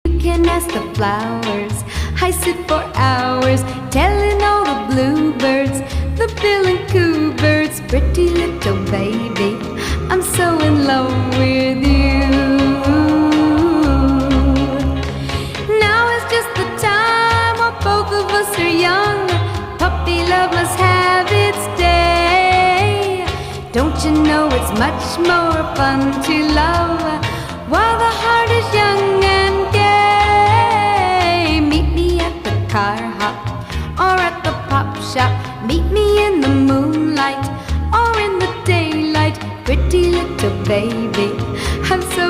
You can ask the flowers. I sit for hours telling all the bluebirds, the bill and coo birds, pretty little baby, I'm so in love with you. Now is just the time while both of us are young. Puppy love must have its day. Don't you know it's much more fun to love while the heart is young and gay? Meet me at the car hop or at the pop shop. Meet me in the moonlight or in the daylight. Pretty little baby, I'm so